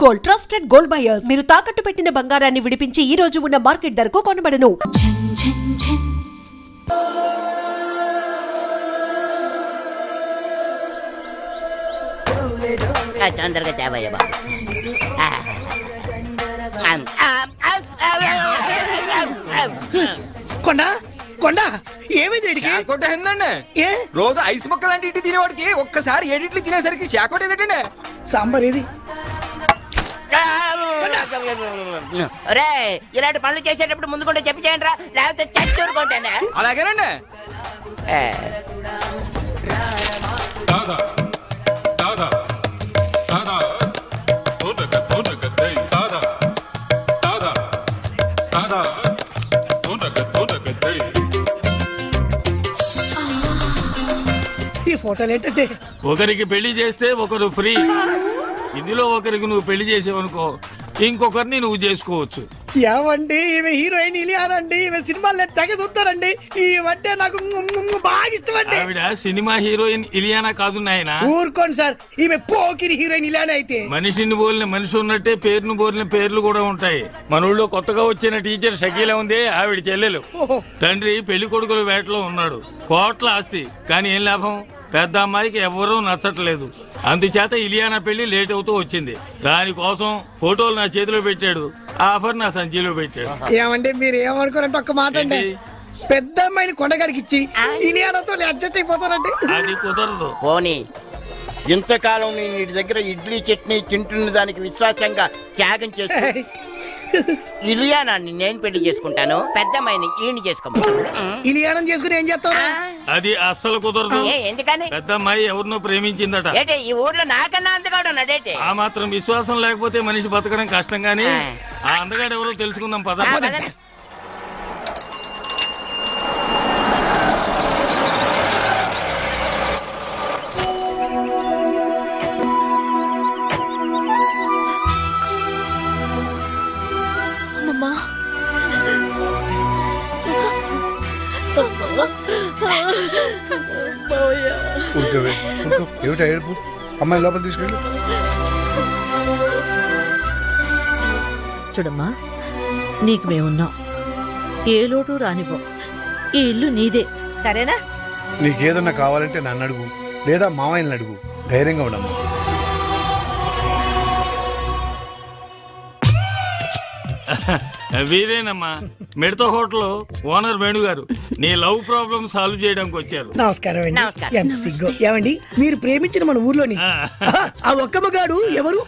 Gold, trusted gold buyers. మీరు తాకట్టు పెట్టిన బంగారాన్ని విడిపించి ఈ రోజు ఉన్న మార్కెట్ ధరకు కొనబడను. తొందరగా తేవయ్య బాబు. కొండ కొండ ఏమైంది వీడికి? శాకోట ఏందండి? ఏ రోజు ఐస్ ముక్క లాంటి ఇడ్లీ తినేవాడికి ఒక్కసారి ఏడిట్లు తినేసరికి శాకోట ఏంటండి? సాంబార్ ఏది? ఒరే, ఇలాంటి పనులు చేసేటప్పుడు ముందు కూడా చెప్పి చేయండి రా, లేకపోతే చచ్చూరుకుంటానే. అలాగేనండి. ఈ ఫోటోలు ఏంటంటే ఒకరికి పెళ్లి చేస్తే ఒకరు ఫ్రీ. ఇందులో ఒకరికి నువ్వు పెళ్లి చేసేవనుకో, ఇంకొకరిని నువ్వు చేసుకోవచ్చు. ఏమండి ఈమె హీరోయిన్ ఇలియానండి, ఈమె సినిమాలు తెగ చూస్తారండి. ఈమంటే నాకు బాగా ఇష్టం అండి. ఆవిడ సినిమా హీరోయిన్ ఇలియానా కాదు నాయన. ఊరుకోండి సార్, ఈమె పోకిరి హీరోయిన్ ఇలియానా అయితే. మనిషిని పోలిన మనిషి ఉన్నట్టే పేరును పోలిన పేర్లు కూడా ఉంటాయి. మన ఊళ్ళో కొత్తగా వచ్చిన టీచర్ షకీలా ఉంది, ఆవిడ చెల్లెలు. తండ్రి పెళ్లి కొడుకుల వేటలో ఉన్నాడు, కోట్ల ఆస్తి. కానీ ఏం లాభం? పెద్ద అమ్మాయికి ఎవరూ నచ్చట్లేదు. అందుచేత ఇలియానా పెళ్లి లేట్ అవుతూ వచ్చింది. దానికోసం ఫోటోలు నా చేతిలో పెట్టాడు, ఆఫర్ నా సంచిలో పెట్టాడు. ఏమండి మీరు ఏమనుకోరంటే ఒక్క మాట అండి, పెద్ద అమ్మాయిని కొండగారికి ఇచ్చి ఇలియానాతో అడ్జస్ట్ అయిపోతారండి. అది కుదరదు. పోనీ ఇంతకాలం నేను ఇంటి దగ్గర ఇడ్లీ చట్నీ తింటున్న దానికి విశ్వాసంగా త్యాగం చేస్తూ ఇలియానాన్ని నేను పెళ్లి చేసుకుంటాను, పెద్దమ్మాయిని ఈయన చేసుకోమను. ఇలియానం చేసుకుని ఏం చేస్తావు? అది అస్సలు కుదరదు. ఎందుకని? పెద్ద అమ్మాయి ఎవరినో ప్రేమించిందట. ఏంటి ఈ ఊర్లో నాకన్నా అందగాడు ఉన్నాడేంటి? ఆ మాత్రం విశ్వాసం లేకపోతే మనిషి బతకడం కష్టం. గానీ ఆ అందగాడు ఎవరో తెలుసుకుందాం పద. ఏమిటా ఏడుపు? అమ్మాయి లోపల తీసుకెళ్ళు. చూడమ్మా, నీకు మేమున్నాం, ఏ లోటు రానివ్వం. ఈ ఇల్లు నీదే, సరేనా? నీకేదన్నా కావాలంటే నన్ను అడుగు, లేదా మామయ్యని అడుగు. ధైర్యంగా ఉండమ్మా. వీరేనమ్మా, మిడత హోటల్ ఓనర్ వేణు గారు. నీ లవ్ ప్రాబ్లం సాల్వ్ చేయడానికి వచ్చారు. నమస్కారం అండి. ఎంత సిగ్గు. ఏమండి మీరు ప్రేమించిన మన ఊర్లోని ఆ ఒక్క మగాడు ఎవరు?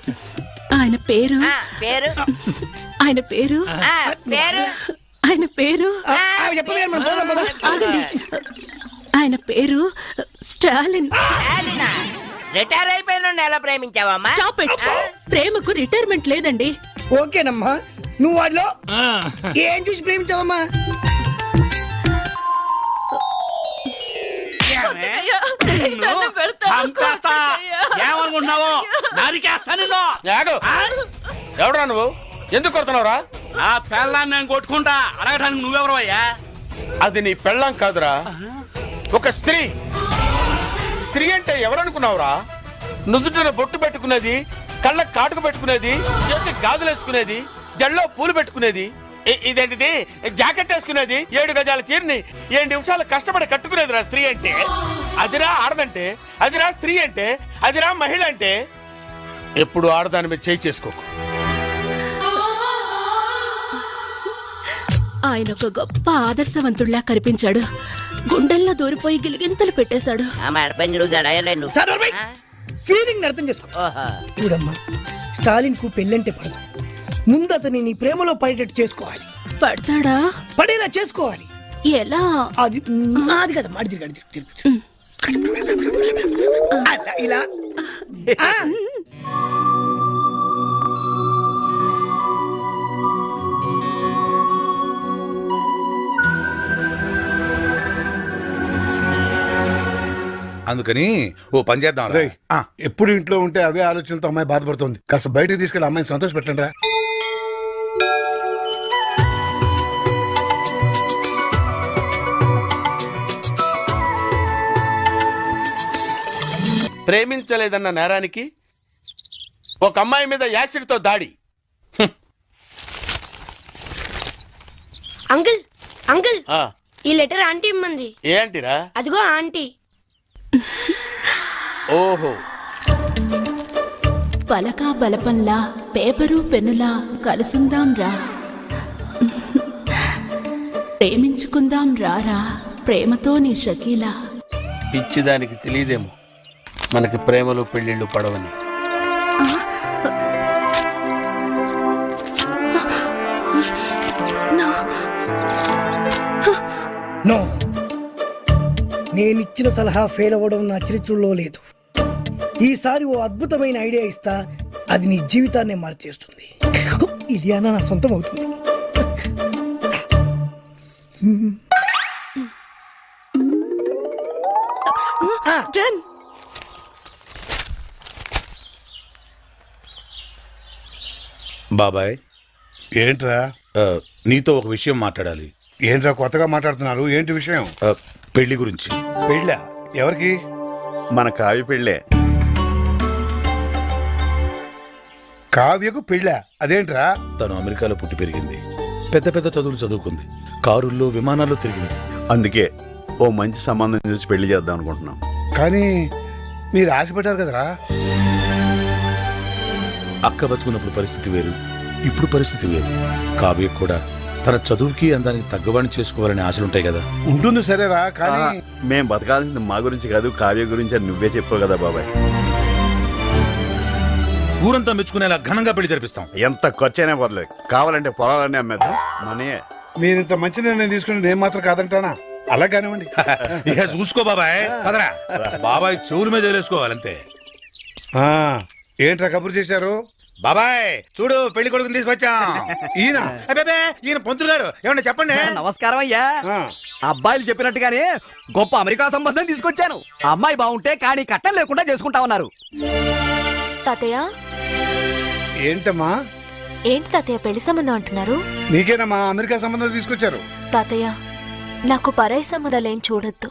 ఆయన పేరు పేరు ఆయన పేరు పేరు ఆయన పేరు ఆగండి. ఆయన పేరు స్టాలిన్. రిటైర్ అయిపోయిన ఎలా ప్రేమించావమ్మా? Stop it. ప్రేమకు రిటైర్మెంట్ లేదండి. ఓకేనమ్మా, నువ్వు వాడిలో ఏం చూసి ప్రేమించావమ్మా? ఏమనుకుంటున్నావు? నరికేస్తా నిన్ను. ఎవడరా నువ్వు? ఎందుకు కొడుతున్నావురా? ఆ పెళ్ళాన్ని నేను కొట్టుకుంటా. అడగటానికి నువ్వెవరు అయ్యా? అది నీ పెళ్ళాం కాదురా, ఒక స్త్రీ. స్త్రీ అంటే ఎవరనుకున్నావురా? నుదుటిన బొట్టు పెట్టుకునేది, కళ్ళ కాటుకు పెట్టుకునేది, చేతి గాజులు వేసుకునేది, జల్లో పూలు పెట్టుకునేది, ఇదేంటిది జాకెట్ వేసుకునేది, 7 గజాల చీరని 7 నిమిషాలు కష్టపడి కట్టుకునేదిరా స్త్రీ అంటే. అదిరా ఆడదంటే, అదిరా స్త్రీ అంటే, అదిరా మహిళ అంటే. ఎప్పుడు ఆడదాని మీద చేయి చేసుకోకు. ఆయన ఒక గొప్ప ఆదర్శవంతుడిలా కనిపించాడు. గుండెల్లో దూరిపోయి గిలిగింతలు పెట్టేశాడు. ఫీలింగ్ అర్థం చేసుకో. చూడమ్మా, స్టాలిన్ కు పెళ్ళంటే పడదు. ముందు అతని నీ ప్రేమలో పడేటట్టు చేసుకోవాలి. పడతాడా? పడేలా చేసుకోవాలి. ఎలా? అది అది కదా మాడి తిరిగి ఇలా. అందుకని ఓ పని చేద్దాం. ఎప్పుడు ఇంట్లో ఉంటే అవే ఆలోచనలతో అమ్మాయి బాధపడుతుంది. కాస్త బయటకు తీసుకెళ్ళి అమ్మాయిని సంతోష పెట్టండి రా. ప్రేమించలేదన్న నేరానికి ఒక అమ్మాయి మీద యాసిడ్తో దాడి. అంకుల్ అంకుల్ ఆ, ఈ లెటర్ ఆంటీ ఇమ్మంది. ఏంటిరా? అదిగో ఆంటీ. ఓహో, పలకా బలపంలా పేపరు పెన్నులా కలుసుందాం రా, ప్రేమించుకుందాం రారా, ప్రేమతో నీ షకీలా. పిచ్చిదానికి తెలియదేమో మనకి ప్రేమలు పెళ్ళిళ్ళు పడవని. నో, నేనిచ్చిన సలహా ఫెయిల్ అవ్వడం నా చరిత్రలో లేదు. ఈసారి ఓ అద్భుతమైన ఐడియా ఇస్తా, అది నీ జీవితాన్నే మార్చేస్తుంది. ఇలియానా నా సొంతం అవుతుంది. బాబాయ్, ఏంట్రా? నీతో ఒక విషయం మాట్లాడాలి. ఏంట్రా కొత్తగా మాట్లాడుతున్నారు? ఏంటి విషయం? పెళ్లి గురించి. పెళ్ళా? ఎవరికి? మన కావి పెళ్ళే. కావ్యకు పెళ్ళా? అదేంట్రా? తను అమెరికాలో పుట్టి పెరిగింది, పెద్ద పెద్ద చదువులు చదువుకుంది, కారుల్లో విమానాల్లో తిరిగింది. అందుకే ఓ మంచి సంబంధం చూసి పెళ్లి చేద్దాం అనుకుంటున్నాం. కానీ మీరు ఆశపడ్డారు కదరా. అక్క బతుకున్నప్పుడు పరిస్థితి వేరు, ఇప్పుడు పరిస్థితి వేరు. కావ్య కూడా తన చదువుకి అందానికి తగ్గవాణి చేసుకోవాలనే ఆశలుంటాయి కదా. ఉంటుంది సరేరా, కానీ మేం బతకాల్సింది మా గురించి కాదు, కావ్య గురించి అని నువ్వే చెప్పావు కదా బాబాయ్. ఊరంతా మెచ్చుకునేలా ఘనంగా పెళ్లి జరిపిస్తాం. ఎంత ఖర్చైనా పర్లేదు, కావాలంటే పొలాలన్నీ అమ్మేద్దాం. మనయే. మీరు ఇంత మంచి నిర్ణయం తీసుకుని నేను మాత్రం కాదంటానా? అలా కానివ్వండి. ఇక చూసుకో బాబాయ్, పదరా. బాబాయ్ చెవుల మీద వేసుకోవాలంతే. ఆ, ఏంట్రా కబురు చేశారు? బాబాయ్ చూడు, పెళ్లి కొడుకుని తీసుకొచ్చాం. ఈయన అబ్బబ్బే, ఈయన పంతులు గారు, ఏమన్నా చెప్పండి. నమస్కారం అయ్యా. ఆ, అబ్బాయిలు చెప్పినట్టుగానే గొప్ప అమెరికా సంబంధం తీసుకొచ్చాను. అమ్మాయి బాగుంటే కానీ కట్టం లేకుండా చేసుకుంటా ఉన్నారు. తాతయ్య ఏంటమ్మా? ఏంటి తాతయ్య పెళ్లి సంబంధం అంటున్నారు? నీకేనమ్మా అమెరికా సంబంధం తీసుకొచ్చారు. తాతయ్య నాకు పరాయి సంబంధాలు ఏం చూడొద్దు.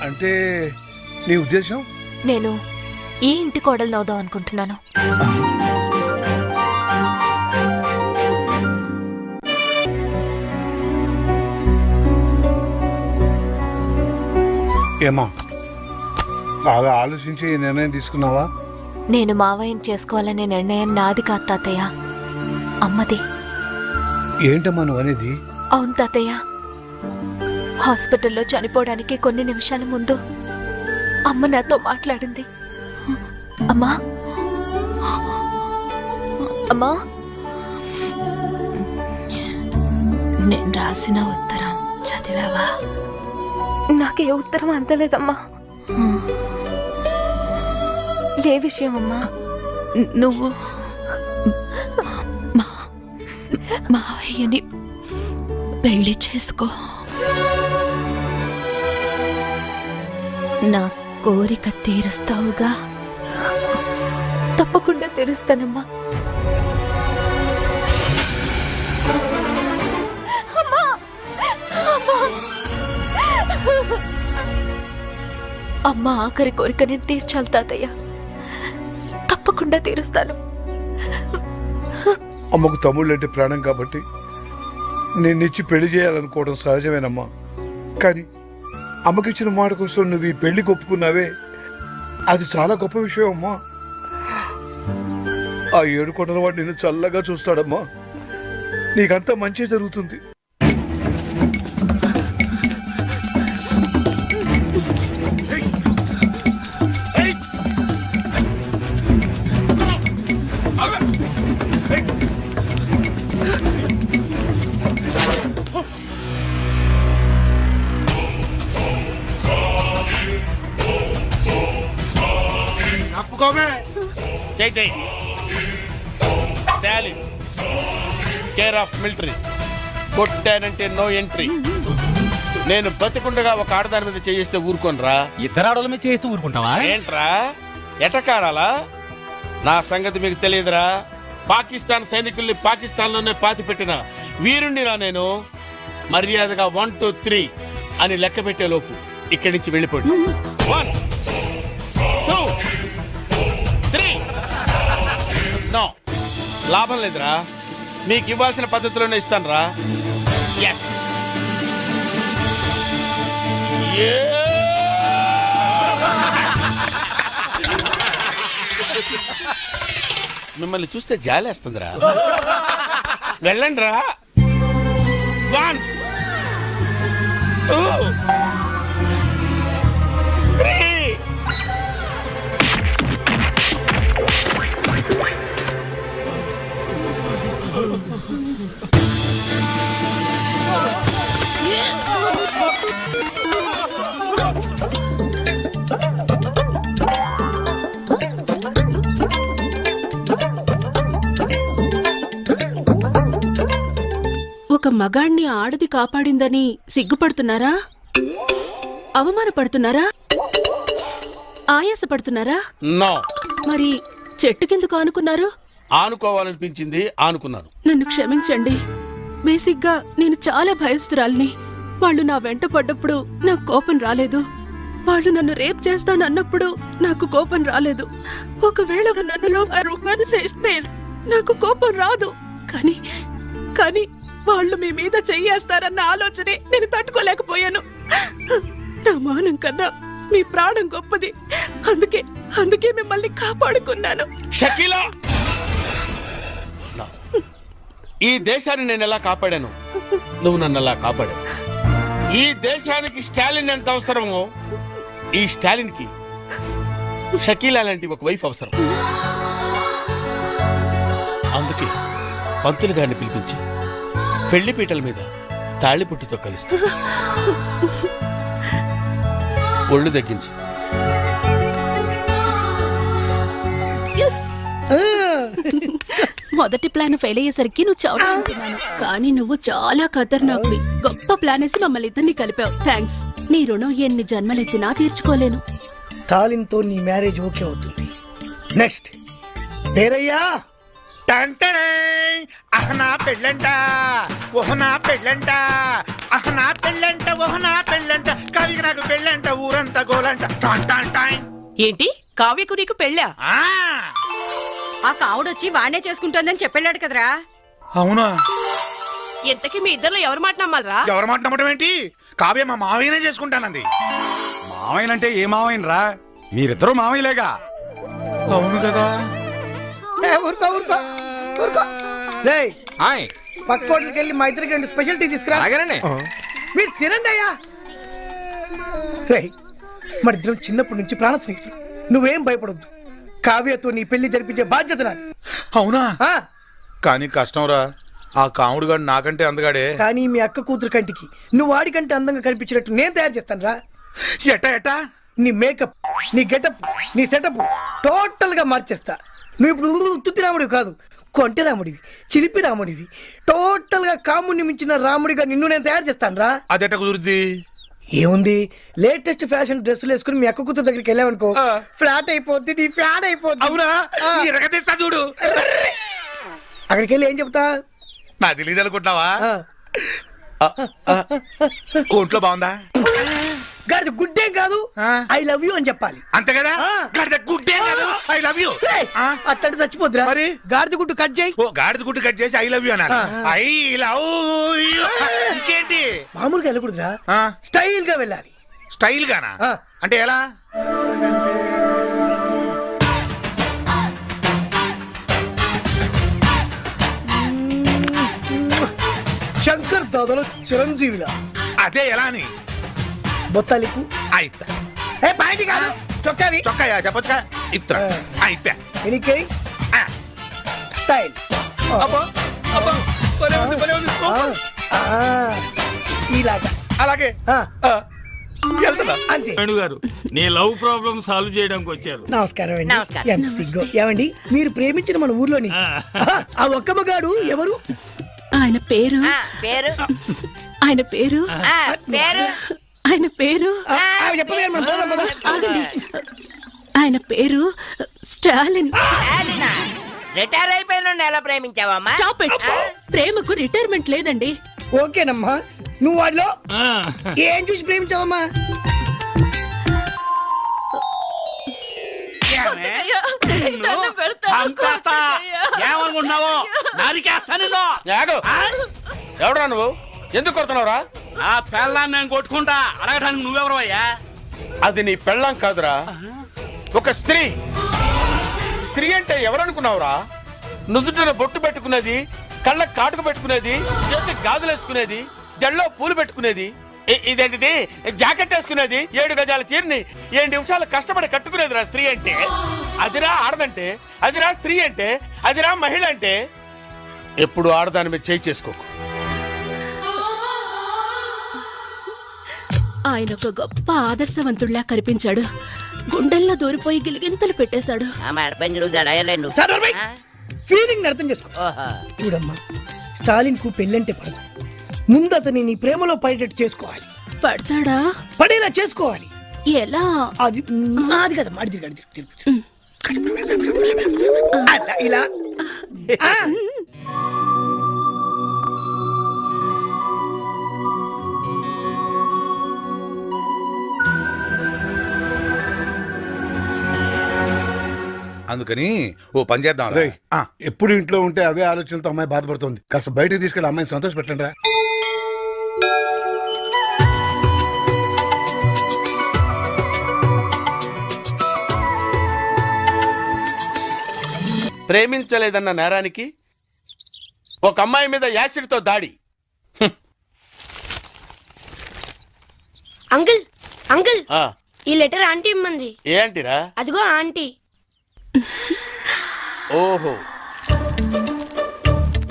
అంటే నీ ఉద్దేశం? నేను ఈ ఇంటి కోడలు అవుదాం అనుకుంటున్నాను. ఏమా బాగా ఆలోచించి ఈ నిర్ణయం తీసుకున్నావా? నేను మావయ్యని చేసుకోవాలనే నిర్ణయం నాది కాదు తాతయ్య, అమ్మది. ఏంటమ్మా నువ్వు అనేది? అవును తాతయ్య, హాస్పిటల్లో చనిపోవడానికి కొన్ని నిమిషాల ముందు అమ్మ నాతో మాట్లాడింది. అమ్మా అమ్మా, నేను రాసిన ఉత్తరం చదివావా? నాకే ఉత్తరం అందలేదమ్మా. ఏ విషయం అమ్మా? నువ్వు మావయ్యని పెళ్లి చేసుకో, నా కోరిక తీరుస్తావుగా? తప్పకుండా తీరుస్తానమ్మా. అమ్మ ఆఖరి కోరిక నేను తీర్చాలి తాతయ్య, తప్పకుండా తీరుస్తాను. అమ్మకు తమ్ముళ్ళు అంటే ప్రాణం కాబట్టి నిన్నిచ్చి పెళ్లి చేయాలనుకోవడం సహజమేనమ్మా. కానీ అమ్మకిచ్చిన మాట కోసం నువ్వు ఈ పెళ్లికి ఒప్పుకున్నావే, అది చాలా గొప్ప విషయం అమ్మా. ఆ 7 కొండల వాడు నిన్ను చల్లగా చూస్తాడమ్మా. నీకంతా మంచి జరుగుతుంది. చైతే స్టాలిన్ కేర్ ఆఫ్ మిలిటరీ, కొట్టానంటే నో ఎంట్రీ. నేను బతికుండగా ఒక ఆడదాని మీద చేయిస్తే ఊరుకోనరా? ఇద్దరు ఆడోళ్ళ మీద చేస్తూ ఊరుకుంటావా? ఏంట్రా ఎటకారాలా? నా సంగతి మీకు తెలియదురా. పాకిస్తాన్ సైనికుల్ని పాకిస్తాన్లోనే పాతి పెట్టిన వీరుణ్ణిరా నేను. మర్యాదగా 1 2 3 అని లెక్క పెట్టే లోపు ఇక్కడి నుంచి వెళ్ళిపోండి. 1 2 3 నో, లాభం లేదురా. మీకు ఇవ్వాల్సిన పద్ధతిలోనే ఇస్తాను రా. ఎస్. మిమ్మల్ని చూస్తే జాలేస్తుందిరా. వెళ్ళండి రా. 1 2 3. ఒక మగాణ్ణి ఆడది కాపాడిందని సిగ్గుపడుతున్నారా? అవమానపడుతున్నారా? ఆయాసపడుతున్నారా? నో. మరి చెట్టు కిందకు ఆనుకున్నారు? ఆనుకోవాలనిపించింది, ఆనుకున్నాను. నన్ను క్షమించండి. బేసిక్గా నేను చాలా భయస్తురాల్ని. వాళ్ళు నా వెంట పడ్డప్పుడు నాకు కోపం రాలేదు. వాళ్ళు నన్ను రేప్ చేస్తానన్నప్పుడు నాకు కోపం రాలేదు. ఒకవేళ నన్నులో నాకు కోపం రాదు. కానీ వాళ్ళు మీ మీద చెయ్యేస్తారన్న ఆలోచనే నేను తట్టుకోలేకపోయాను. నా మానం కన్నా మీ ప్రాణం గొప్పది. అందుకే మిమ్మల్ని కాపాడుకున్నాను. షకీలా, ఈ దేశాన్ని నేను ఎలా కాపాడాను, నువ్వు నన్ను అలా కాపాడావు. ఈ దేశానికి స్టాలిన్ ఎంత అవసరమో, ఈ స్టాలిన్ కి షకీలా లాంటి ఒక వైఫ్ అవసరం. అందుకే పంతులు గారిని పిలిపించి పెళ్లిపీటల మీద తాళిపుట్టుతో కలిస్తా. ఒళ్ళు తగ్గించు. మొదటి ప్లాన్ ఫెయిల్ అయ్యేసరికి నువ్వు చావుతున్నాను, కానీ నువ్వు చాలా ఖతర్నాక్వి. గొప్ప ప్లాన్ వేసి మమ్మల్ని ఇద్దరిని కలిపావు. థ్యాంక్స్. నీ రుణం ఎన్ని జన్మలెత్తినా తీర్చుకోలేను. తాలింతో నీ మ్యారేజ్ ఓకే అవుతుంది. నెక్స్ట్ పేరయ్యా. అహనా పెళ్ళంట, ఓహనా పెళ్ళంట, అహనా పెళ్ళంట, ఓహనా పెళ్ళంట, కవికి నాకు పెళ్ళంట, ఊరంతా గోలంట. ఏంటి కావ్యకు నీకు పెళ్ళా? ఆ కావుడొచ్చి వాణ్ణే చేసుకుంటోందని చెప్పాడు కదరా. అవునా? ఎంతకీ మీ ఇద్దరు ఎవరు మాట నమ్మాలరా? ఎవరు మాట నమ్మటం ఏంటి? కావ్య మా మావయ్యనే చేసుకుంటానంది. మావయ్యనంటే ఏ మావయ్యనరా? మీరిద్దరూ మావయ్యలేగా. అవును కదా. ఊరుకో ఊరుకో ఊరుకో. రేయ్, పక్క హోటల్కి వెళ్ళి మా ఇద్దరికి 2 స్పెషల్ టీ తీసుకురా. మీరు తినండి అయ్యా. రేయ్, మరి ఇద్దరం చిన్నప్పటి నుంచి ప్రాణ స్నేహితులు. నువ్వేం భయపడొద్దు. కావ్యతో నీ పెళ్లి జరిపించే బాధ్యత నాది. అవునా? కానీ కష్టం రా. ఆ కాముడు గాడు నాకంటే అందగాడే. కానీ మీ అక్క కూతురు కంటికి నువ్వు వాడికంటే అందంగా కనిపించినట్టు నేను తయారు చేస్తాను రా. ఎట్టా? నీ మేకప్, నీ గెటప్, నీ సెటప్ టోటల్ గా మార్చేస్తా. నువ్వు ఇప్పుడు తుత్తి రాముడివి కాదు, కొంటె రాముడివి, చిలిపి రాముడివి. టోటల్ గా కాముడిని మించిన రాముడిగా నిన్ను నేను తయారు చేస్తాను రా. అదెట్ట కుదురుద్ది? ఏముంది, లేటెస్ట్ ఫ్యాషన్ డ్రెస్సులు వేసుకుని మీ అక్క కూతురు దగ్గరికి వెళ్ళావనుకో, ఫ్లాట్ అయిపోద్ది, నీ ఫ్యాన్ అయిపోద్ది. అవునా? ఎరగదీస్తా చూడు. అక్కడికి వెళ్ళి ఏం చెప్తా? నా తెలియదు అనుకుంటున్నావా? ఒంట్లో బాగుందా? గాడిద గుడ్డేం కాదు, ఐ లవ్ యూ అని చెప్పాలి. అంతే కదా? గాడిద గుడ్డే కాదు, ఐ లవ్ యూ. అట్టంటే చచ్చిపోద్దురా. మరి గాడిద గుడ్డు కట్ చేయి. ఓ, గాడిద గుడ్డు కట్ చేసి ఐ లవ్ యూ అన్నారు. I love you. ఇంకేంటి? మామూలుగా వెళ్ళకూడదురా, స్టైల్ గా వెళ్ళాలి. స్టైల్ గానా? అంటే ఎలా? శంకర్ దాదాలో చిరంజీవిలా. అదే ఎలా అని? బొత్తాలికు అయితా. ఏ పాయింట్ కాదు, చొక్కావి. చొక్కాయా చెప్పొచ్చుగా. ఇత్తా అయిపోయా. ఎనికై స్టైల్. ఇలాగా. అలాగే వెళ్తుందా? అంతే. వేణుగారు, నీ లవ్ ప్రాబ్లం సాల్వ్ చేయడానికి వచ్చారు. నమస్కారం అండి. ఎంత సిగ్గు. ఏమండి, మీరు ప్రేమించిన మన ఊర్లోని ఆ ఒక్క మగాడు ఎవరు? ఆయన పేరు పేరు ఆయన పేరు పేరు ఆయన పేరు చెప్పదు కానీ మనం పోదాం పద. ఆగండి. ఆయన పేరు స్టాలిన్. రిటైర్ అయిపోయిన ఎలా ప్రేమించావమ్మా? Stop it. ప్రేమకు రిటైర్మెంట్ లేదండి. ఓకేనమ్మా, నువ్వు వాడిలో ఏం చూసి ప్రేమించావమ్మా? చంపేస్తా. అనుకుంటున్నావు నరికేస్తా నిన్ను ఆగు. ఎవడరా నువ్వు ఎందుకు కొడుతున్నావురా? ఆ పెళ్ళాన్ని నేను కొట్టుకుంటా అడగటానికి నువ్వెవరు అయ్యా? అది నీ పెళ్ళం కాదురా, ఒక స్త్రీ. స్త్రీ అంటే ఎవరనుకున్నావురా? నుదుటిన బొట్టు పెట్టుకునేది, కళ్ళ కాటుకు పెట్టుకునేది, చేతికి గాజులు వేసుకునేది, జల్లో పూలు పెట్టుకునేది, ఇదేంటిది జాకెట్ వేసుకునేది, 7 గజాల చీరని 7 నిమిషాలు కష్టపడి కట్టుకునేదిరా స్త్రీ అంటే. అదిరా ఆడదంటే, అదిరా స్త్రీ అంటే, అదిరా మహిళ అంటే. ఎప్పుడు ఆడదాని మీద చేయి చేసుకోకు. ఆయన ఒక గొప్ప ఆదర్శవంతుడిలా కనిపించాడు. గుండెల్లో దూరిపోయి గిలిగింతలు పెట్టేశాడు. ఫీలింగ్ అర్థం చేసుకో. చూడమ్మా, స్టాలిన్ కు పెళ్ళంటే పడదు. ముందు అతని నీ ప్రేమలో పడేటట్టు చేసుకోవాలి. పడతాడా? పడేలా చేసుకోవాలి. ఎలా? అది అది కదా మాడి తిరిగి ఇలా ఆ. అందుకని ఓ పని చేద్దాం. ఎప్పుడు ఇంట్లో ఉంటే అవే ఆలోచనలతో అమ్మాయి బాధపడుతుంది. కాస్త బయటకు తీసుకెళ్ళి అమ్మాయిని సంతోష పెట్టండి రా. ప్రేమించలేదన్న నేరానికి ఒక అమ్మాయి మీద యాసిడ్తో దాడి. అంకుల్ అంకుల్ ఆ, ఈ లెటర్ ఆంటీ ఇమ్మంది. ఏ ఆంటీరా? అదిగో ఆంటీ. ఓహో,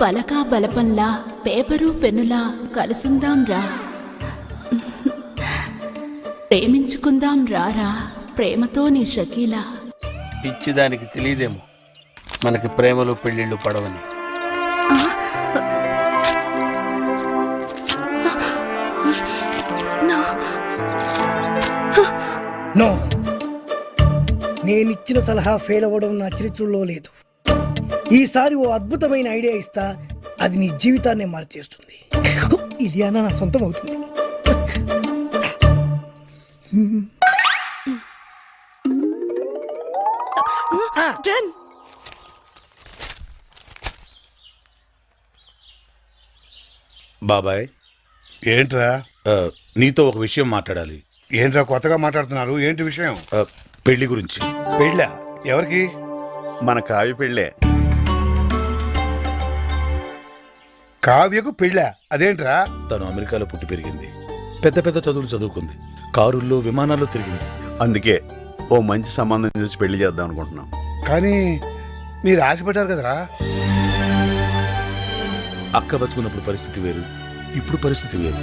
పలకా బలపంలా పేపరు పెన్నులా కలుసుందాం రా, ప్రేమించుకుందాం రారా, ప్రేమతో నీ షకీలా. పిచ్చిదానికి తెలియదేమో మనకి ప్రేమలు పెళ్లిళ్ళు పడవని. నో, నేనిచ్చిన సలహా ఫెయిల్ అవ్వడం నా చరిత్రలో లేదు. ఈసారి ఓ అద్భుతమైన ఐడియా ఇస్తా, అది నీ జీవితాన్ని మార్చేస్తుంది. ఇలియానా నా సొంతం అవుతుంది. బాబాయ్, ఏంట్రా? నీతో ఒక విషయం మాట్లాడాలి. ఏంట్రా కొత్తగా మాట్లాడుతున్నారు? ఏంటి విషయం? పెళ్లి గురించి. పెళ్ళా? ఎవరికి? మన కావ్య పెళ్ళే. కావ్యకు పెళ్ళా? అదేంట్రా? తను అమెరికాలో పుట్టి పెరిగింది, పెద్ద పెద్ద చదువులు చదువుకుంది, కారుల్లో విమానాల్లో తిరిగింది. అందుకే ఓ మంచి సంబంధం చూసి పెళ్లి చేద్దాం అనుకుంటున్నాం. కానీ మీరు ఆశపడ్డారు కదరా. అక్క బతుకున్నప్పుడు పరిస్థితి వేరు, ఇప్పుడు పరిస్థితి వేరు.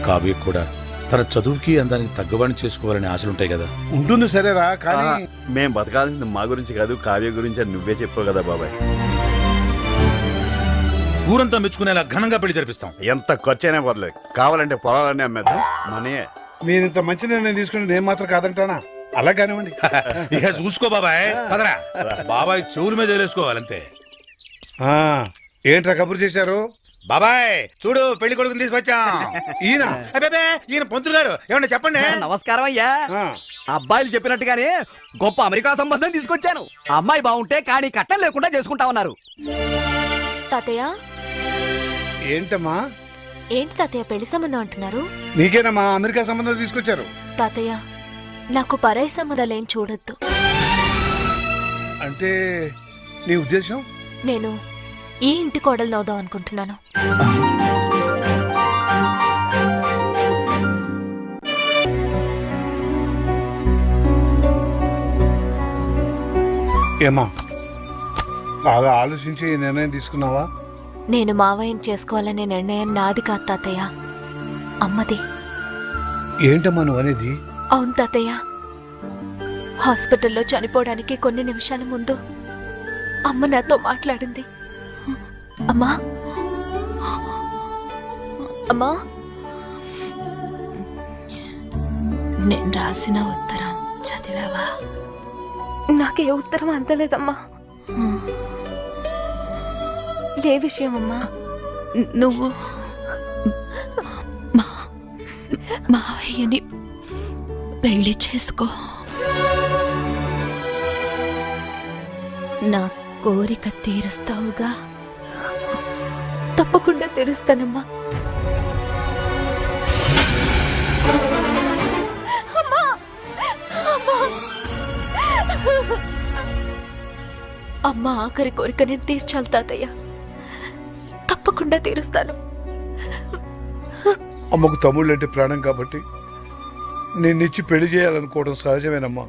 కావ్య కూడా తన చదువుకి అందానికి తగ్గవాడిని చేసుకోవాలని ఆశలుంటాయి కదా. ఉంటుంది సరేరా, కానీ మేం బతకాల్సింది మా గురించి కాదు, కావ్య గురించి అని నువ్వే చెప్పావు కదా బాబాయ్. ఊరంతా మెచ్చుకునేలా ఘనంగా పెళ్లి జరిపిస్తాం. ఎంత ఖర్చైనా పర్లేదు, కావాలంటే పొలాలన్నీ అమ్మేద్దాం. మనే మీరు ఇంత మంచి నిర్ణయం తీసుకుని నేను మాత్రం కాదంటానా? అలా కానివ్వండి. ఇక చూసుకో బాబాయ్, పదరా. బాబాయ్ చెవుల మీద వేసుకోవాలంతే. ఏంట్రా కబురు చేశారు? బాబాయ్ చూడు, పెళ్లి కొడుకుని తీసుకొచ్చాం. ఈయన ఈయన పంతులు గారు, ఏమన్నా చెప్పండి. నమస్కారం అయ్యా. అబ్బాయిలు చెప్పినట్టుగానే గొప్ప అమెరికా సంబంధం తీసుకొచ్చాను. అమ్మాయి బాగుంటే కానీ కట్టం లేకుండా చేసుకుంటా ఉన్నారు. తాతయ్య, ఏంటమ్మా? ఏంటి తాతయ్య పెళ్లి సంబంధం అంటున్నారు? నీకేనమ్మా అమెరికా సంబంధం తీసుకొచ్చారు. తాతయ్య, నాకు పరాయి సంబంధాలేం చూడొద్దు. అంటే నీ ఉద్దేశం? నేను ఈ ఇంటి కోడలు నవ్వుదాం అనుకుంటున్నాను. ఏమా బాగా ఆలోచించి ఈ నిర్ణయం తీసుకున్నావా? నేను మావయ్యని చేసుకోవాలనే నిర్ణయం నాది కాదు తాతయ్య, అమ్మది. ఏంటమ్మా నువ్వు అనేది? అవును తాతయ్య, హాస్పిటల్లో చనిపోవడానికి కొన్ని నిమిషాల ముందు అమ్మ నాతో మాట్లాడింది. అమ్మా అమ్మా, నేను రాసిన ఉత్తరం చదివావా? నాకే ఉత్తరం అందలేదమ్మా. ఏ విషయం అమ్మా? నువ్వు మావయ్యని పెళ్లి చేసుకో. కోరిక తీరుస్తావుగా? తప్పకుండా తీరుస్తానమ్మా. అమ్మా! అమ్మా! అమ్మ ఆఖరి కోరిక నేను తీర్చాలి తాతయ్య. తప్పకుండా తీరుస్తాను. అమ్మకు తమ్ముళ్ళు అంటే ప్రాణం కాబట్టి నిన్నిచ్చి పెళ్లి చేయాలనుకోవడం సహజమేనమ్మా.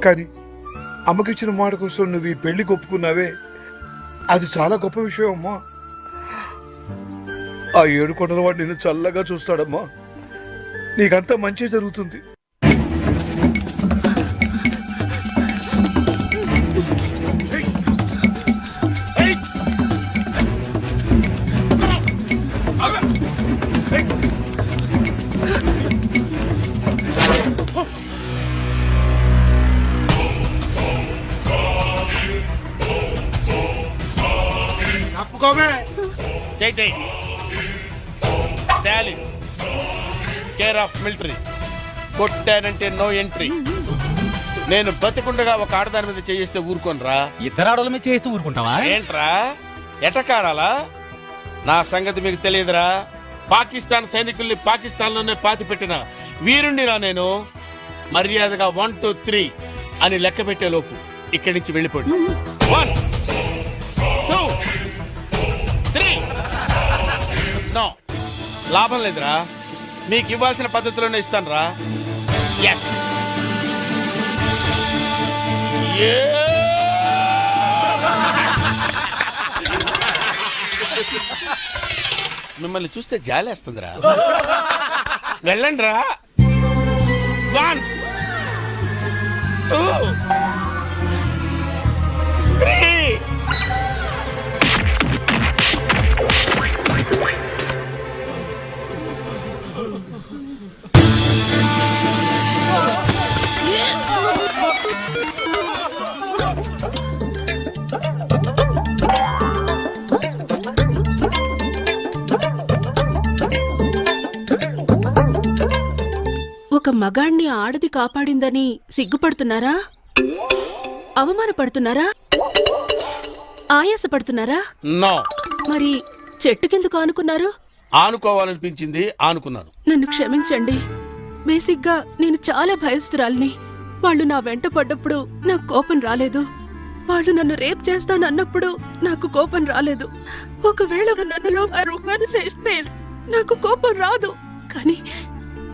కానీ అమ్మకిచ్చిన మాట కోసం నువ్వు ఈ పెళ్లికి ఒప్పుకున్నావే, అది చాలా గొప్ప విషయం అమ్మా. ఆ 7 కొండల వాడు నిన్ను చల్లగా చూస్తాడమ్మా. నీకంతా మంచి జరుగుతుంది. Care of military. కొట్టానంటే నో ఎంట్రీ. నేను బతికుండగా ఒక ఆడదాని మీద చేయిస్తే ఊరుకోనరా? ఇతర ఆడోళ్ళ మీద చేస్తూ ఊరుకుంటావా? ఏంట్రా ఎటకారాలా? నా సంగతి మీకు తెలియదురా. పాకిస్తాన్ సైనికుల్ని పాకిస్తాన్లోనే పాతి పెట్టిన వీరుణ్ణిరా నేను. మర్యాదగా 1 2 3 అని లెక్క పెట్టే లోపు ఇక్కడి నుంచి వెళ్ళిపోండి. 1 2 3. నో, లాభం లేదురా. మీకు ఇవ్వాల్సిన పద్ధతిలోనే ఇస్తాను రా. మిమ్మల్ని చూస్తే జాలేస్తుందిరా. వెళ్ళండి రా. 1 2 3. ఒక మగాణ్ణి ఆడది కాపాడిందని సిగ్గుపడుతున్నారా? అవమానపడుతున్నారా? ఆయాసపడుతున్నారా? నో. మరి చెట్టుకెందుకు ఆనుకున్నారు? ఆనుకోవాలనిపించింది, ఆనుకున్నాను. నన్ను క్షమించండి. బేసిక్గా నేను చాలా భయస్తురాల్ని. వాళ్ళు నా వెంట పడ్డప్పుడు నాకు కోపం రాలేదు. వాళ్ళు నన్ను రేప్ చేస్తానన్నప్పుడు నాకు కోపం రాలేదు. ఒకవేళ నన్నులో చేస్తే నాకు కోపం రాదు.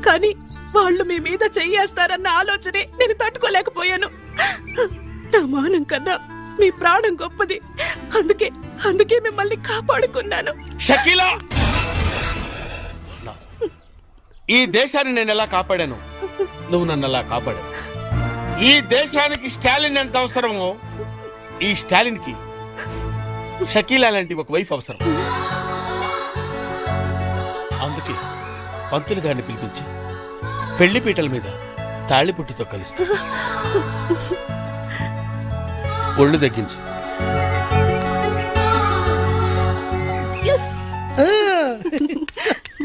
కానీ వాళ్ళు మీ మీద చెయ్యేస్తారన్న ఆలోచనే నేను తట్టుకోలేకపోయాను. నా మానం కన్నా మీ ప్రాణం గొప్పది. అందుకే మిమ్మల్ని కాపాడుకున్నాను. షకీలా, ఈ దేశాన్ని నేను ఎలా కాపాడాను, నువ్వు నన్ను ఎలా కాపాడావు. ఈ దేశానికి స్టాలిన్ ఎంత అవసరమో, ఈ స్టాలిన్ కి షకీలా లాంటి ఒక వైఫ్ అవసరం. అందుకే పంతులు గారిని పిలిపించి పెళ్లి పీటల మీద తాళిపుట్టుతో కలుస్తా. ఒళ్ళు తగ్గించు.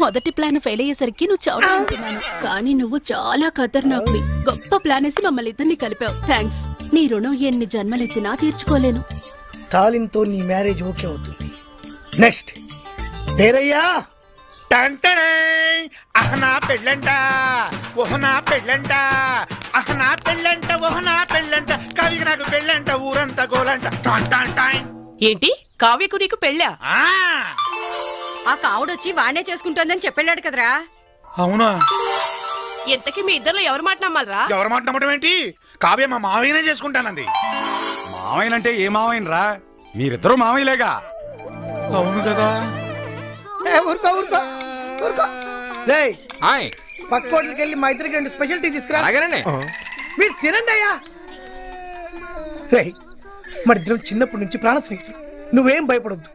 మొదటి ప్లాన్ ఫెయిల్ అయ్యేసరికి నువ్వు చావుతున్నాను. కానీ నువ్వు చాలా ఖతర్నాక్వి. గొప్ప ప్లాన్ వేసి మమ్మల్ని ఇద్దరిని కలిపావు. థ్యాంక్స్. నీ రుణం ఎన్ని జన్మలెత్తినా తీర్చుకోలేను. తాలింతో నీ మ్యారేజ్ ఓకే అవుతుంది. నెక్స్ట్ పేరయ్యా. అహనా పెళ్ళంట, ఓహనా పెళ్ళంట, అహనా పెళ్ళంట, ఓహనా పెళ్ళంట, కవికి నాకు పెళ్ళంట, ఊరంతా గోలంట. ఏంటి కావ్యకు నీకు పెళ్ళా? ఆ కావుడొచ్చి వాణ్ణే చేసుకుంటోందని చెప్పాడు కదరా. అవునా? ఎంతకీ మీ ఇద్దరిలో ఎవరు మాట నమ్మాలరా? ఎవరు మాట నమ్మటం ఏంటి? కావ్య మా మావయ్యనే చేసుకుంటానంది. మావయ్యనంటే ఏ మావయ్యనరా? మీరిద్దరూ మావయ్యలేగా. అవును కదా. ఊరుకో. రేయ్, పక్క హోటల్కి వెళ్ళి మా ఇద్దరికి 2 స్పెషల్ టీ తీసుకురా. మీరు తినండి అయ్యా. రేయ్, మరి ఇద్దరం చిన్నప్పటి నుంచి ప్రాణ స్నేహితులు. నువ్వేం భయపడొద్దు.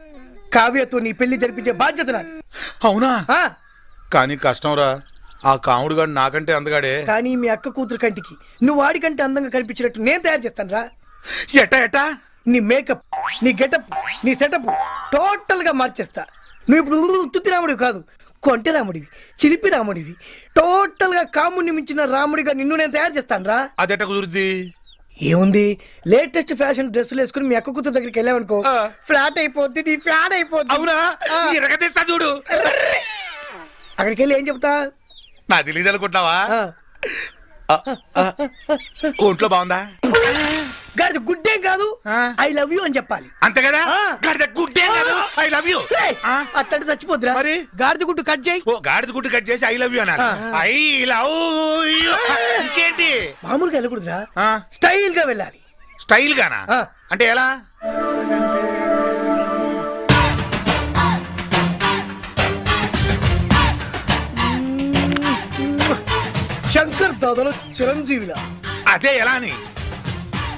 కావ్యతో నీ పెళ్లి జరిపించే బాధ్యత నాది. అవునా? కానీ కష్టంరా. ఆ కాముడు గాడు నాకంటే అందగాడే. కానీ మీ అక్క కూతురు కంటికి నువ్వు వాడికంటే అందంగా కనిపించినట్టు నేను తయారు చేస్తాను రా. ఎట్టా నీ మేకప్, నీ గెటప్, నీ సెటప్ టోటల్ గా మార్చేస్తా. నువ్వు ఇప్పుడు తుత్తి రాముడివి కాదు, కొంటె రాముడివి, చిలిపి రాముడివి. టోటల్ గా కాముడిని మించిన రాముడిగా నిన్ను నేను తయారు చేస్తాను రా. అదెట్ట కుదురుద్ది? ఏముంది, లేటెస్ట్ ఫ్యాషన్ డ్రెస్సులు వేసుకుని మీ అక్క కూతురు దగ్గరికి వెళ్ళావనుకో, ఫ్లాట్ అయిపోద్ది, నీ ఫ్యాన్ అయిపోద్ది. అవునా? ఎరగదీస్తా చూడు. అక్కడికి వెళ్ళి ఏం చెప్తా? నా తెలియదు అనుకుంటున్నావా? ఒంట్లో బాగుందా? గాడిద గుడ్డేం కాదు, ఐ లవ్ యూ అని చెప్పాలి. అంతే కదా? గాడిద గుడ్డే కాదు, ఐ లవ్ యూ. అట్టంటే చచ్చిపోద్దురా. మరి గాడిద గుడ్డు కట్ చేయి. ఓ గాడిద గుడ్డు కట్ చేసి ఐ లవ్ యూ అన్నారు. I love you. ఇంకేంటి? మామూలుగా వెళ్ళకూడదురా, స్టైల్ గా వెళ్ళాలి. స్టైల్ గానా? అంటే ఎలా? శంకర్ దాదాలో చిరంజీవిలా. అదే ఎలా అని?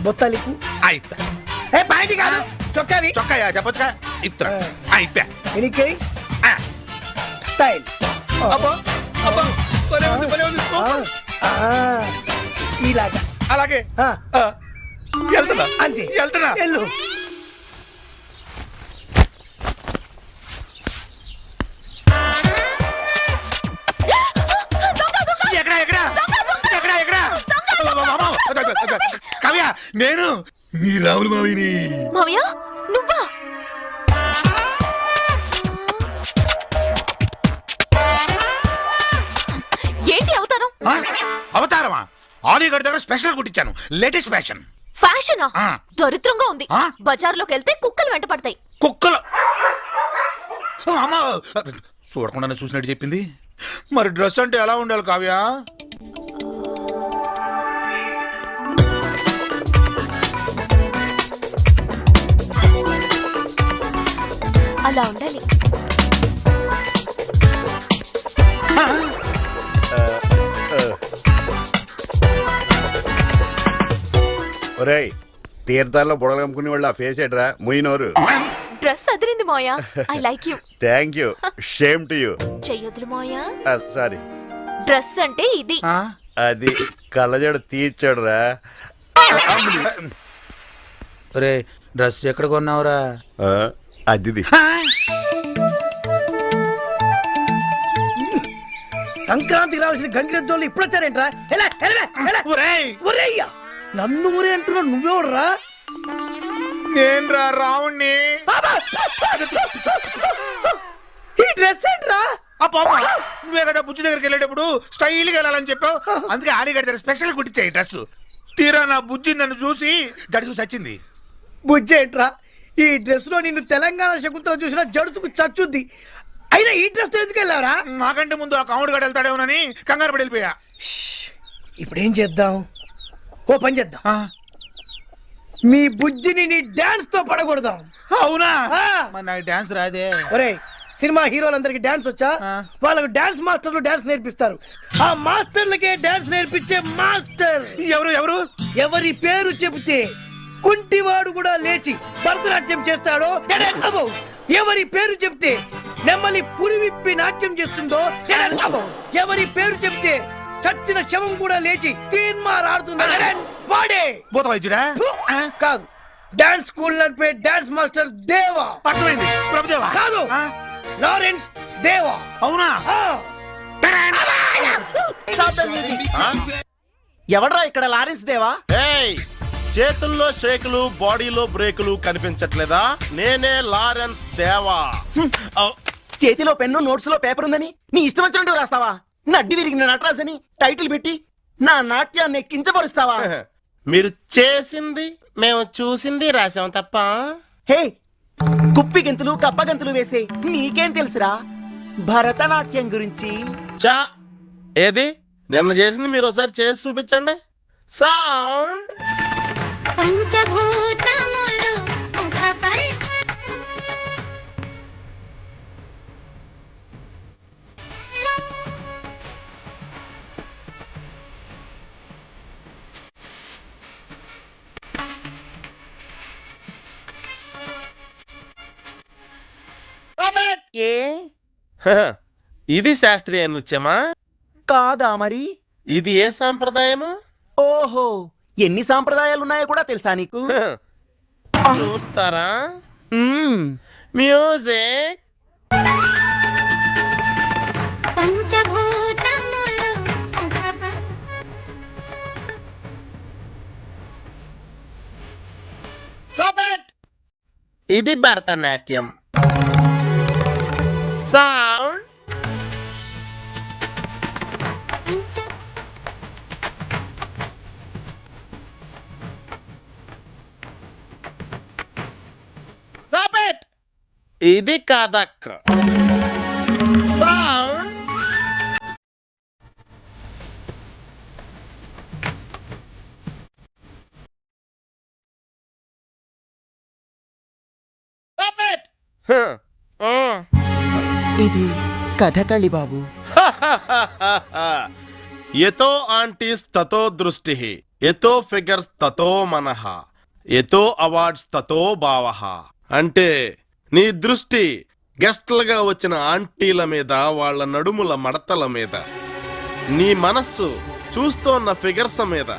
బొత్తాలికు అయితా. ఏ బయటి కాదు, చొక్కావి. చొక్కాయా చెప్పొచ్చుగా? ఇప్తా. అయిపోయా. ఎనికై స్టైల్. అబ్బో అబ్బో, భలే ఉంది, భలే ఉంది. ఇలాగా. అలాగే వెళ్తున్నా. అంతే, వెళ్తున్నా. వెళ్ళు. ఎక్కడ ఎక్కడ ఎక్కడ ఎక్కడ? కవ్య, నేను నీ రాములు మావిని. మావయ్య నువ్వా? ఏంటి అవతారం? అవతారమా? ఆలీగఢ్ దగ్గర స్పెషల్ కుట్టించాను, లేటెస్ట్ ఫ్యాషన్. ఫ్యాషనా? దరిద్రంగా ఉంది. బజార్లోకి వెళ్తే కుక్కలు వెంట పడతాయి. కుక్కలు? అమ్మ, చూడకుండానే చూసినట్టు చెప్పింది. మరి డ్రెస్ అంటే ఎలా ఉండాలి కావ్య? అలా ఉండాలి. ఒరేయ్, తీర్థాల్లో బుడగలు అమ్ముకునే వాళ్ళు ఆ ఫేస్ ఏట్రా ముయినోరు. డ్రెస్ అదిరింది మోయా. I like you. Thank you. Shame to you. Sorry మోయా. సారీ. డ్రెస్ అంటే ఇది. అది కళ్ళజోడు తీర్చాడురా. ఒరే, డ్రెస్ ఎక్కడ కొన్నావురా? అది సంక్రాంతికి రావాల్సిన గంగిరెద్దోళ్ళు ఇప్పుడు వచ్చారేంట్రా? నన్ను ఊరే అంటున్నా, నువ్వెవడరా? నేను రా రావుణ్ణి. ఈ డ్రెస్ ఏంట్రా? నువ్వే కదా బుజ్జి దగ్గరికి వెళ్ళేటప్పుడు స్టైల్గా వెళ్ళాలని చెప్పావు, అందుకే ఆలీగఢ్ దగ్గర స్పెషల్ కుట్టించాయి డ్రెస్. తీరా నా బుజ్జి నన్ను చూసి జడుసు చచ్చింది. బుజ్జి ఏంట్రా? ఈ డ్రెస్ లో నిన్ను తెలంగాణ శకుంతో చూసిన జడుసుకు చచ్చుద్ది. అయినా ఈ డ్రెస్ ఎందుకు వెళ్ళావరా? నాకంటే ముందు ఆ కాముడు గడ వెళ్తాడేమోనని కంగారు పడి వెళ్ళిపోయా. ఇప్పుడు ఏం చేద్దాం? ఓ పని చేద్దాం, మీ బుజ్జిని నీ డాన్స్ తో పడగొడదాం. అవునా? నాకు డాన్స్ రాదే. ఒరే, సినిమా హీరోలందరికి డాన్స్ వచ్చా? వాళ్ళకు డాన్స్ మాస్టర్లు డాన్స్ నేర్పిస్తారు. ఆ మాస్టర్లకే డాన్స్ నేర్పించే మాస్టర్ ఎవరు? ఎవరు? ఎవరి పేరు చెబితే కుంటివాడు కూడా లేచి భరతనాట్యం చేస్తాడో, ఎవరి పేరు చెప్తే నెమ్మలి పురి విప్పి నాట్యం చేస్తుందో, ఎవరి పేరు చెప్తే చచ్చిన శవం కూడా లేచి తీన్మారాడుతుందో వాడే భూత వైద్యుడా? కాదు, డాన్స్ స్కూల్ నడిపే డాన్స్ మాస్టర్ దేవా. అర్థమైంది. ప్రభుదేవా కాదు, లారెన్స్ దేవా. అవునా? ఎవడ్రా ఇక్కడ లారెన్స్ దేవా? చేతుల్లో షేకులు, బాడీలో బ్రేకులు కనిపించట్లేదా? నేనే లారెన్స్ దేవా. చేతిలో పెన్ను, నోట్స్ లో పేపర్ ఉందని నీ ఇష్టం వచ్చినట్టు రాస్తావా? నడ్డి విరిగిన నటరాజ్ అని టైటిల్ పెట్టి నా నాట్యాన్ని కించపరుస్తావా? మీరు చేసింది మేము చూసింది రాసాం తప్ప. హే, కుప్పి గెంతులు కప్ప గెంతులు వేసే నీకేం తెలుసురా భరతనాట్యం గురించి? చా, ఏది నిన్న చేసింది మీరు ఒకసారి చేసి చూపించండి. సౌండ్. ఇది శాస్త్రీయ నృత్యమా? కాదా మరి? ఇది ఏ సాంప్రదాయము? ఓహో, ఎన్ని సాంప్రదాయాలు ఉన్నాయో కూడా తెలుసా నీకు? చూస్తారా? మ్యూజిక్. ఇది భరతనాట్యం. సౌండ్. Stop it. ఇది కథక్. సౌండ్. Stop it. ఇది కథకళి బాబు. ఎతో ఆంటీస్ తతో దృష్టి, ఎతో ఫిగర్స్ తతో మనః, ఎతో అవార్డ్స్ తతో భావః. అంటే నీ దృష్టి గెస్ట్లుగా వచ్చిన ఆంటీల మీద, వాళ్ళ నడుముల మడతల మీద, నీ మనస్సు చూస్తోన్న ఫిగర్స్ మీద.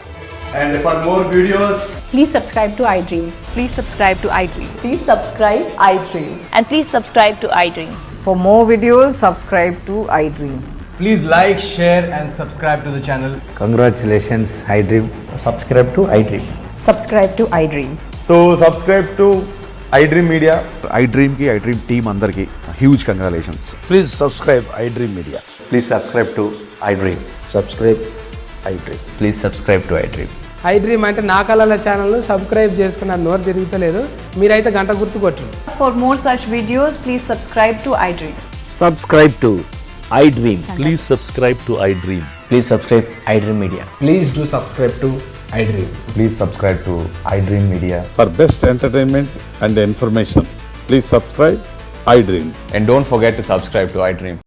And for more videos, please subscribe to iDream. Please subscribe to iDream. Please subscribe iDream. And please subscribe to iDream. For more videos, subscribe to iDream. Please like, share and subscribe to the channel. congratulations, iDream. Subscribe to iDream. Subscribe to iDream. So subscribe to iDream Media. iDream ki iDream team andarki huge congratulations. Please subscribe I dream media. Please subscribe to iDream. Subscribe I dream. Please subscribe to iDream. iDream అంటే నా కళల channel subscribe చేసుకున్న నోరు తిరుగుతలేదు. మీరైతే గంట గుర్తు కొట్టండి. For more such videos, please subscribe to iDream. Subscribe to iDream. Please subscribe to iDream. Please subscribe iDream Media. Please do subscribe to iDream. Please subscribe to iDream Media. For best entertainment and information please subscribe I dream. And don't forget to subscribe to iDream.